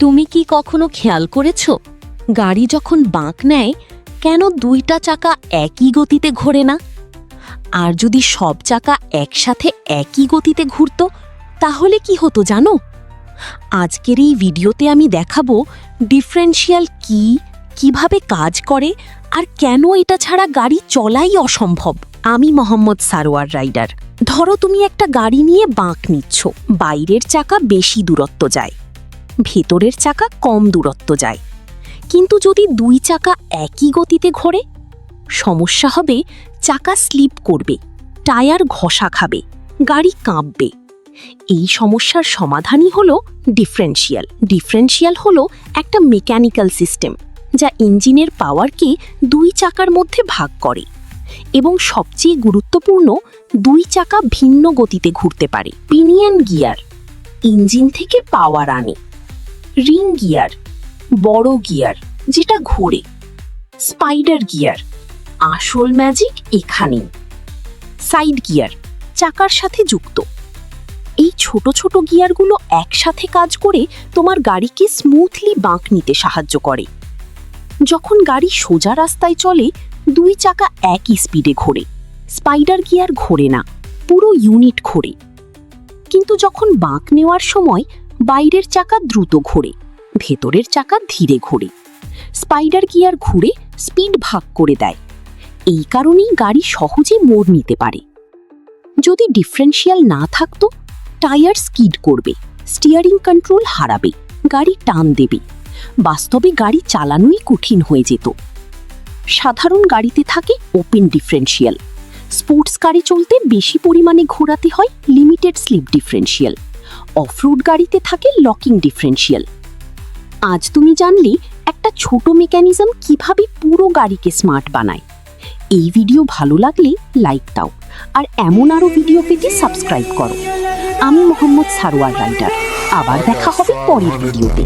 তুমি কি কখনো খেয়াল করেছো গাড়ি যখন বাঁক নেয় কেন দুইটা চাকা একই গতিতে ঘোরে না? আর যদি সব চাকা একসাথে একই গতিতে ঘুরতো তাহলে কি হতো জানো? আজকের এই ভিডিওতে আমি দেখাবো ডিফারেন্সিয়াল কি, কিভাবে কাজ করে আর কেন এটা ছাড়া গাড়ি চলাই অসম্ভব। আমি মোহাম্মদ সারোয়ার রাইডার। ধরো তুমি একটা গাড়ি নিয়ে বাঁক নিচ্ছ, বাইরের চাকা বেশি দূরত্ব যায়, ভেতরের চাকা কম দূরত্ব যায়। কিন্তু যদি দুই চাকা একই গতিতে ঘোরে, সমস্যা হবে, চাকা স্লিপ করবে, টায়ার ঘষা খাবে, গাড়ি কাঁপবে। এই সমস্যার সমাধানই হলো ডিফারেন্সিয়াল। ডিফারেন্সিয়াল হলো একটা মেকানিক্যাল সিস্টেম যা ইঞ্জিনের পাওয়ারকে দুই চাকার মধ্যে ভাগ করে এবং সবচেয়ে গুরুত্বপূর্ণ, দুই চাকা ভিন্ন গতিতে ঘুরতে পারে। পিনিয়ন গিয়ার ইঞ্জিন থেকে পাওয়ার আনে, রিং গিয়ার বড় গিয়ার যেটা ঘোরে, স্পাইডার গিয়ার আসল ম্যাজিক এখানেই। সাইড গিয়ার চাকার সাথে যুক্ত। এই ছোট ছোট গিয়ারগুলো একসাথে কাজ করে তোমার গাড়িকে স্মুথলি বাঁক নিতে সাহায্য করে। যখন গাড়ি সোজা রাস্তায় চলে, দুই চাকা একই স্পিডে ঘোরে, স্পাইডার গিয়ার ঘোরে না, পুরো ইউনিট ঘোরে। কিন্তু যখন বাঁক নেওয়ার সময় বাইরের চাকা দ্রুত ঘোরে, ভেতরের চাকা ধীরে ঘোরে। স্পাইডার গিয়ার ঘুরে স্পিড ভাগ করে দেয়। এই কারণেই গাড়ি সহজে মোড় নিতে পারে। যদি ডিফারেন্সিয়াল না থাকতো, টায়ার স্কিড করবে, স্টিয়ারিং কন্ট্রোল হারাবে, গাড়ি টান দেবে, বাস্তবে গাড়ি চালানোই কঠিন হয়ে যেত। সাধারণ গাড়িতে থাকে ওপেন ডিফারেন্সিয়াল, স্পোর্টস কারে চলতে বেশি পরিমাণে ঘোরাতে হয় লিমিটেড স্লিপ ডিফারেন্সিয়াল, অফরোড গাড়িতে থাকে লকিং ডিফারেন্সিয়াল। আজ তুমি জানলে একটা ছোট মেকানিজম কিভাবে পুরো গাড়িকে স্মার্ট বানায়। এই ভিডিও ভালো লাগলে লাইক দাও, আর এমন আরও ভিডিও পেতে সাবস্ক্রাইব করো। আমি মোহাম্মদ সারোয়ার রাইডার। আবার দেখা হবে পরের ভিডিওতে।